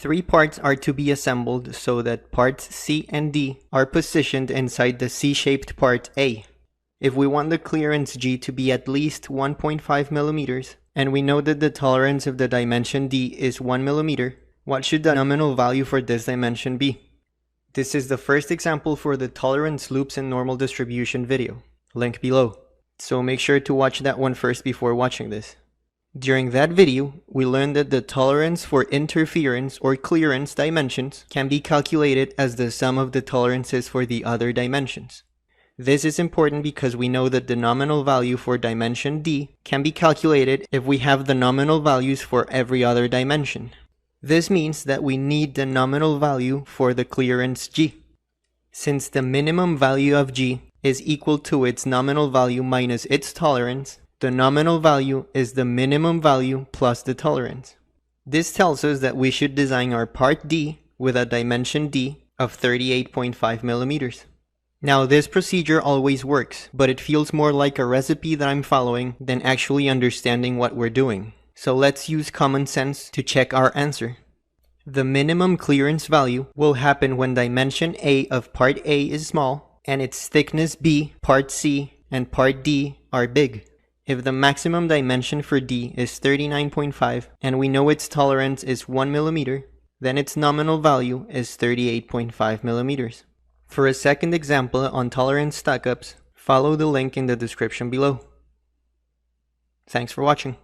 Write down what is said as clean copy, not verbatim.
Three parts are to be assembled so that parts C and D are positioned inside the C-shaped part A. If we want the clearance G to be at least 1.5 millimeters, and we know that the tolerance of the dimension D is 1 millimeter, what should the nominal value for this dimension be? This is the first example for the tolerance loops and normal distribution video, link below. So make sure to watch that one first before watching this. During that video, we learned that the tolerance for interference or clearance dimensions can be calculated as the sum of the tolerances for the other dimensions. This is important because we know that the nominal value for dimension D can be calculated if we have the nominal values for every other dimension. This means that we need the nominal value for the clearance G. Since the minimum value of G is equal to its nominal value minus its tolerance, the nominal value is the minimum value plus the tolerance. This tells us that we should design our part D with a dimension D of 38.5 millimeters. Now this procedure always works, but it feels more like a recipe that I'm following than actually understanding what we're doing. So let's use common sense to check our answer. The minimum clearance value will happen when dimension A of part A is small and its thickness B, part C, and part D are big. If the maximum dimension for D is 39.5 and we know its tolerance is 1 millimeter, then its nominal value is 38.5 millimeters. For a second example on tolerance stackups, follow the link in the description below. Thanks for watching.